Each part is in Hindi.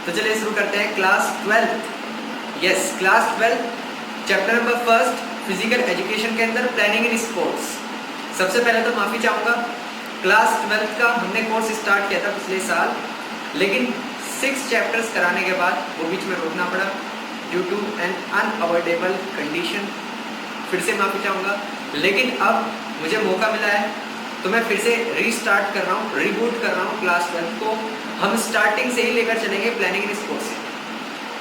तो चलिए शुरू करते हैं class 12। Yes, class 12 chapter number first physical education के अंदर प्लानिंग इन स्पोर्ट्स। सबसे पहले तो माफ़ी चाहूँगा, क्लास 12 का हमने कोर्स स्टार्ट किया था पिछले साल, लेकिन 6 चैप्टर्स कराने के बाद वो बीच में रोकना पड़ा due to an unavoidable condition. फिर से माफ़ी चाहूँगा, लेकिन अब मुझे मौका मिला है तो मैं फिर से रीस्टार्ट कर रहा हूँ, रीबूट कर रहा हूँ क्लास 12 को। हम स्टार्टिंग से ही लेकर चलेंगे प्लानिंग इन स्पोर्ट्स से।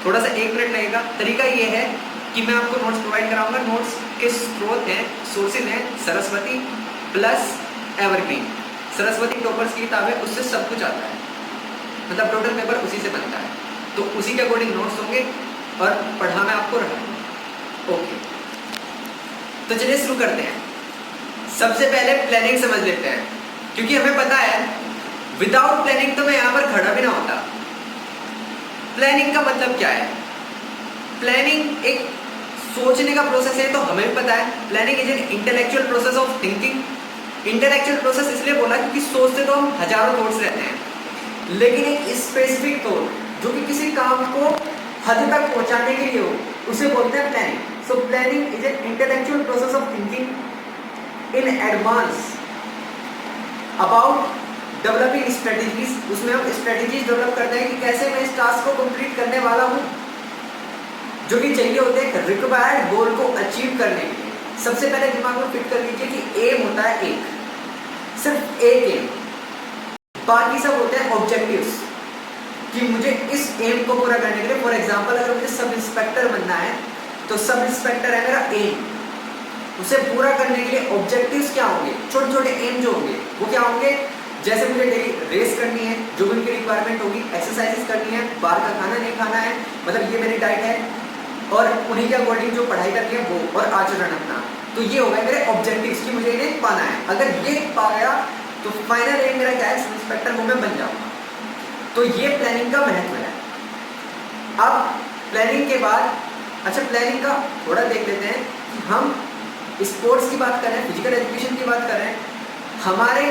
थोड़ा सा 1 मिनट लगेगा। तरीका ये है कि मैं आपको नोट्स प्रोवाइड कराऊंगा। नोट्स के स्रोत हैं, सोर्सेज हैं Saraswati plus evergreen. Saraswati toppers की किताब है, उससे सब कुछ आता है, मतलब टोटल पेपर उसी से बनता है, तो उसी के अकॉर्डिंग नोट्स होंगे और पढ़ा मैं आपको रहा हूँ। ओके, तो चलिए शुरू करते हैं। सबसे पहले प्लानिंग समझ लेते हैं, क्योंकि हमें पता है विदाउट प्लानिंग तो मैं यहाँ पर खड़ा भी ना होता। प्लानिंग का मतलब क्या है? प्लानिंग एक सोचने का प्रोसेस है, तो हमें भी पता है planning is an intellectual process of thinking. Intellectual process इसलिए बोला क्योंकि सोचते तो हम हजारों थॉट्स रहते हैं, लेकिन एक स्पेसिफिक थॉट जो कि किसी काम को हद तक पहुंचाने के लिए हो, उसे बोलते हैं planning. So planning is an intellectual process of thinking in advance about developing strategies. उसमें हम स्ट्रेटेजीज डेवलप करते हैं कि कैसे मैं इस टास्क को कंप्लीट करने वाला हूं, जो कि चाहिए होते हैं रिक्वायर्ड गोल को अचीव करने के लिए। सबसे पहले दिमाग में फिट कर लीजिए कि एम होता है एक, सिर्फ एक एम, बाकी सब होते हैं ऑब्जेक्टिव्स कि मुझे इस एम को पूरा करने के लिए। फॉर एग्जांपल, अगर मुझे सब इंस्पेक्टर बनना है तो सब इंस्पेक्टर है मेरा एम। उसे पूरा करने के लिए ऑब्जेक्टिव्स क्या होंगे? छोटे छोटे एम जो होंगे वो क्या होंगे? जैसे मुझे डेली रेस करनी है, जो उनकी रिक्वायरमेंट होगी, एक्सरसाइजेस करनी है, बाहर का खाना नहीं खाना है, मतलब ये मेरी डाइट है, और उन्हीं के अकॉर्डिंग जो पढ़ाई करनी है वो, और आचरण अपना। तो ये हो गए मेरे ऑब्जेक्टिव्स कि मुझे इन्हें पाना है। अगर ये पा गया तो फाइनल एम मेरा क्या है? इंस्पेक्टर वो मैं बन जाऊंगा। तो ये प्लानिंग का महत्व है। अब प्लानिंग के बाद, अच्छा प्लानिंग का थोड़ा देख लेते हैं कि हम स्पोर्ट्स की बात करें, फिजिकल एजुकेशन की बात करें, हमारे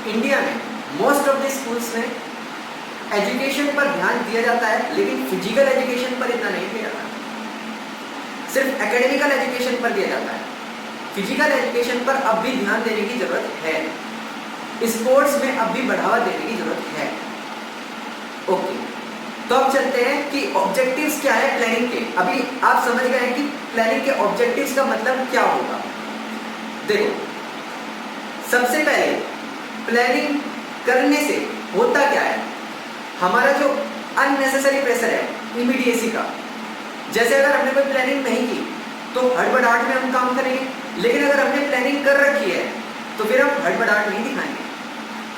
इंडिया में मोस्ट ऑफ द स्कूल्स में एजुकेशन पर ध्यान दिया जाता है, लेकिन फिजिकल एजुकेशन पर इतना नहीं दिया जाता। सिर्फ एकेडमिकल एजुकेशन पर दिया जाता है। फिजिकल एजुकेशन पर अब भी ध्यान देने की जरूरत है, स्पोर्ट्स में अब भी बढ़ावा देने की जरूरत है। ओके, तो अब चलते हैं कि ऑब्जेक्टिव्स क्या है प्लानिंग के। अभी आप समझ गए हैं कि प्लानिंग के ऑब्जेक्टिव्स का मतलब क्या होगा। देखो, सबसे पहले प्लानिंग करने से होता क्या है? हमारा जो अननेसेसरी प्रेशर है इमीडिएसी का, जैसे अगर हमने कोई प्लानिंग नहीं की तो हड़बड़ाहट में हम काम करेंगे, लेकिन अगर हमने प्लानिंग कर रखी है तो फिर हम हड़बड़ाहट नहीं दिखाएंगे।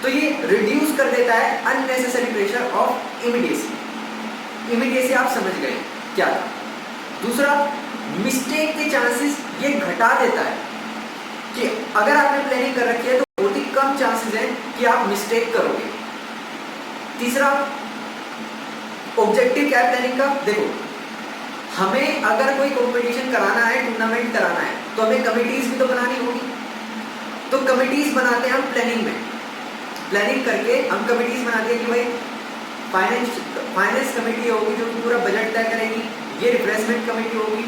तो ये रिड्यूस कर देता है unnecessary pressure of immediacy. Immediacy आप समझ गए क्या था। दूसरा, मिस्टेक के चांसेस ये घटा देता है कि अगर आपने प्लानिंग कर रखी है तो बहुत ही कम चांसेस हैं कि आप मिस्टेक करोगे। तीसरा, ऑब्जेक्टिव क्या है प्लानिंग का? देखो, हमें अगर कोई कंपटीशन कराना है, टूर्नामेंट कराना है, तो हमें कमिटीज भी तो बनानी होगी। तो कमिटीज बनाते हैं हम प्लानिंग में। प्लानिंग करके हम कमिटीज बनाते हैं कि भाई फाइनेंस कमेटी होगी जो कि पूरा बजट तय करेगी, ये रिफ्रेशमेंट कमेटी होगी,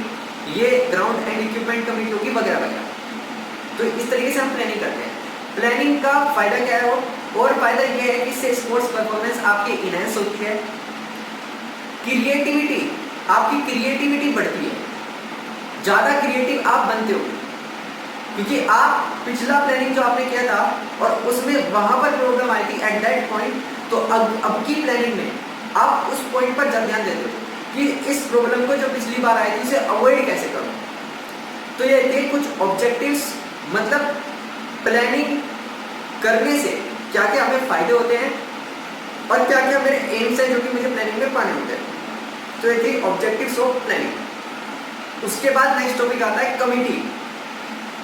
ये ग्राउंड एंड इक्विपमेंट कमेटी होगी, वगैरह वगैरह। तो इस तरीके से हम प्लानिंग करते हैं। प्लानिंग का फायदा क्या है? और फायदा ये है कि इससे स्पोर्ट्स परफॉर्मेंस आपकी इनहेंस होती है, क्रिएटिविटी, आपकी क्रिएटिविटी बढ़ती है, ज्यादा क्रिएटिव आप बनते हो, क्योंकि आप पिछला प्लानिंग जो आपने किया था और उसमें वहां पर प्रॉब्लम आई थी एट दैट पॉइंट, तो अब की प्लानिंग में आप उस पॉइंट पर ज्यादा ध्यान देते हो कि इस प्रॉब्लम को जो पिछली बार आई थी उसे अवॉइड कैसे करूं। तो ये थे कुछ ऑब्जेक्टिव्स, मतलब प्लानिंग करने से क्या क्या हमें फायदे होते हैं और क्या क्या मेरे एम्स हैं जो कि मुझे प्लानिंग में पाने होते हैं। तो ये थे ऑब्जेक्टिव्स ऑफ प्लानिंग। उसके बाद नेक्स्ट टॉपिक आता है कमिटी।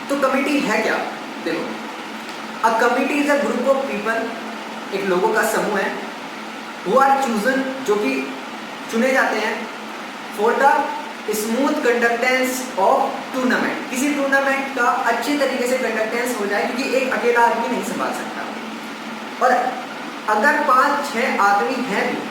तो कमिटी है क्या? देखो, a committee is a group of people, एक लोगों का समूह है, हु आर चूजन, जो कि चुने जाते हैं, for the smooth conductance of tournament. किसी टूर्नामेंट का अच्छे तरीके से कंडक्टेंस हो जाए, क्योंकि एक अकेला आदमी नहीं संभाल सकता। और अगर 5-6 आदमी हैं भी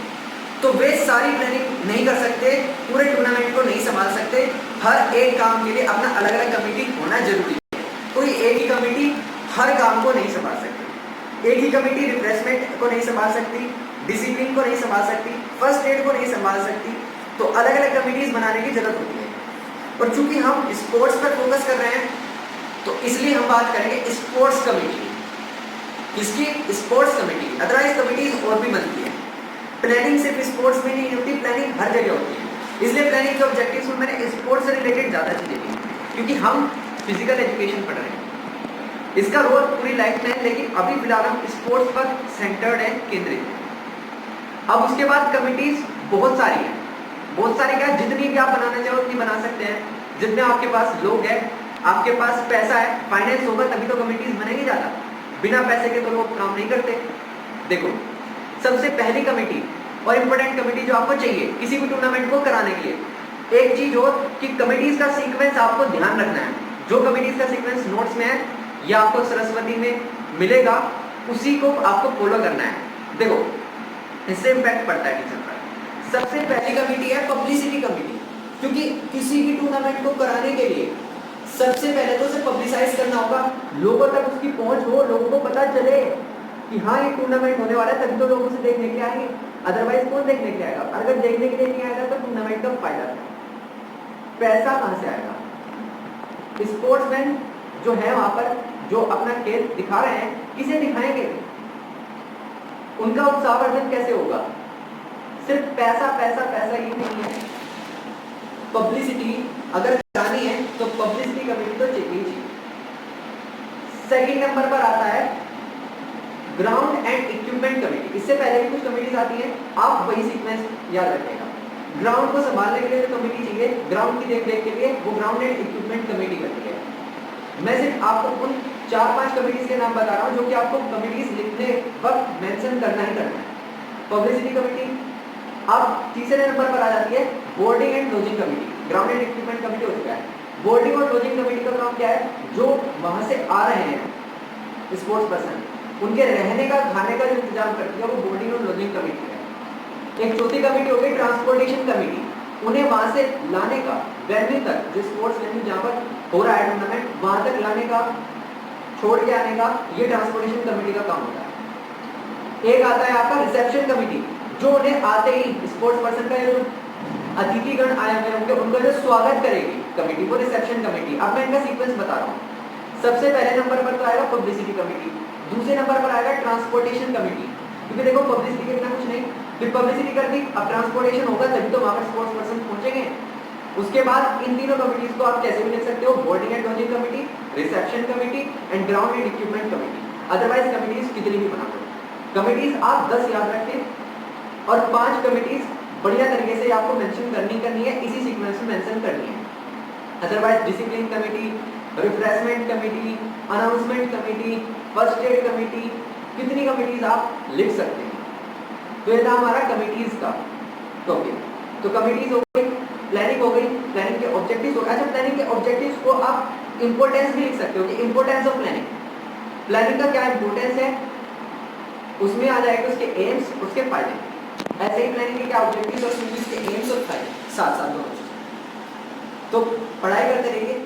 तो वे सारी प्लानिंग नहीं कर सकते, पूरे टूर्नामेंट को नहीं संभाल सकते। हर एक काम के लिए अपना अलग अलग कमेटी होना जरूरी है। कोई एक ही कमेटी हर काम को नहीं संभाल सकती। एक ही कमेटी रिफ्रेशमेंट को नहीं संभाल सकती, डिसिप्लिन को नहीं संभाल सकती, फर्स्ट एड को नहीं संभाल सकती। तो अलग अलग कमेटीज बनाने की जरूरत होती है। और चूंकि हम स्पोर्ट्स पर फोकस कर रहे हैं तो इसलिए हम बात करेंगे स्पोर्ट्स कमेटी। इसकी स्पोर्ट्स कमेटी, अदरवाइज कमेटीज और भी बनती है। प्लानिंग सिर्फ स्पोर्ट्स में नहीं होती, प्लानिंग हर जगह होती है। इसलिए प्लानिंग के ऑब्जेक्टिव्स में मैंने स्पोर्ट्स से रिलेटेड ज़्यादा चीज़ें दी, क्योंकि हम फिजिकल एजुकेशन पढ़ रहे हैं। इसका रोल पूरी लाइफ में है, लेकिन अभी फिलहाल हम स्पोर्ट्स पर सेंटर्ड है, केंद्रित है। अब उसके बाद कमिटीज बहुत सारी हैं, बहुत सारी क्या, जितनी भी आप बनाना चाहो उतनी बना सकते हैं। जितने आपके पास लोग हैं, आपके पास पैसा है, फाइनेंस होगा तभी तो कमिटीज बनेगी ज़्यादा। बिना पैसे के तो लोग काम नहीं करते। देखो, सबसे पहली कमेटी और इम्पोर्टेंट कमेटी जो आपको चाहिए किसी भी टूर्नामेंट को कराने के लिए, एक चीज हो कि कमेटीज का सीक्वेंस आपको ध्यान रखना है। जो कमेटीज का सीक्वेंस नोट्स में है या आपको सरस्वती में मिलेगा, उसी को आपको फॉलो करना है। देखो, इससे इम्पैक्ट पड़ता है टीचर पर। सबसे पहली कमेटी है पब्लिसिटी कमेटी, क्योंकि किसी भी टूर्नामेंट को कराने के लिए सबसे पहले तो उसे पब्लिसाइज करना होगा, लोगों तक उसकी पहुंच हो, लोगों को पता चले कि हाँ ये टूर्नामेंट होने वाला है, तभी तो लोग उसे देखने के लिए आएंगे। अदरवाइज कौन देखने के लिए आएगा? अगर देखने के लिए नहीं आएगा तो टूर्नामेंट का फायदा है, पैसा कहाँ से आएगा? स्पोर्ट्समैन जो है वहां पर, जो अपना खेल दिखा रहे हैं, किसे दिखाएंगे? उनका उत्साहवर्धन कैसे होगा? सिर्फ पैसा पैसा पैसा ही नहीं है। पब्लिसिटी अगर करानी है तो पब्लिसिटी कमेटी तो चाहिए। सेकंड नंबर पर आता है ग्राउंड एंड इक्विपमेंट कमेटी। इससे पहले भी कुछ कमेटीज आती हैं, आप वही सीक्वेंस याद रखिएगा। ग्राउंड को संभालने के लिए जो कमेटी चाहिए, ग्राउंड की देखरेख के लिए, वो ग्राउंड एंड इक्विपमेंट कमेटी बनती है। मैं सिर्फ आपको उन 4-5 कमेटीज के नाम बता रहा हूँ जो कि आपको कमेटीज लिखने वक्त मेंशन करना ही करना है। Publicity committee. अब तीसरे नंबर पर आ जाती है boarding and lodging committee. Ground and equipment committee हो चुका है। बोर्डिंग और लॉजिंग कमेटी का काम क्या है? जो वहां से आ रहे हैं स्पोर्ट्स पर्सन, उनके रहने का, खाने का जो इंतजाम करती है वो बोर्डिंग और लॉजिंग कमेटी है। एक चौथी कमेटी हो गई ट्रांसपोर्टेशन कमेटी। उन्हें वहां से लाने का, वेन्यू तक, जो स्पोर्ट्स वेन्यू जहाँ पर हो रहा है टूर्नामेंट, वहां तक लाने का, छोड़ के आने का, ये ट्रांसपोर्टेशन कमेटी का काम होता है। एक आता है आपका रिसेप्शन कमेटी, जो उन्हें आते ही स्पोर्ट्स पर्सन का जो अतिथिगण आए हुए होंगे उनका जो स्वागत करेगी कमेटी, वो रिसेप्शन कमेटी। अब मैं इनका सीक्वेंस बता रहा हूँ। सबसे पहले नंबर पर तो आएगा पब्लिसिटी कमेटी, दूसरे नंबर पर आएगा ट्रांसपोर्टेशन कमेटी, क्योंकि देखो पब्लिसिटी के बिना कुछ नहीं, फिर पब्लिसिटी कर दी, अब ट्रांसपोर्टेशन होगा तभी तो वहां पर स्पोर्ट्स पर्सन पहुंचेंगे। उसके बाद इन तीनों कमेटीज को आप कैसे भी लिख सकते हो, boarding and lodging committee, reception committee and ground and equipment committee. Otherwise committees कितनी भी बना दो, कमेटीज आप 10 याद रखें और 5 कमेटीज बढ़िया तरीके से आपको मेंशन करनी है, इसी सीक्वेंस में मेंशन करनी है। Otherwise discipline committee, refreshment committee, announcement committee, first aid committee, कितनी कमेटीज आप लिख सकते हैं। तो ये था हमारा कमेटीज का टॉपिक। तो कमेटीज हो गई, प्लानिंग हो गई, प्लानिंग के ऑब्जेक्टिव्स हो गए। अच्छा, प्लानिंग के ऑब्जेक्टिव्स को आप इंपोर्टेंस भी लिख सकते हो कि इंपोर्टेंस ऑफ प्लानिंग, प्लानिंग का क्या इंपोर्टेंस है, उसमें आ जाएगा उसके एम्स, उसके फायदे। ऐसे ही प्लानिंग के क्या ऑब्जेक्टिव्स और उसके एम्स और फायदे साथ साथ दोनों। तो पढ़ाई करते रहिए।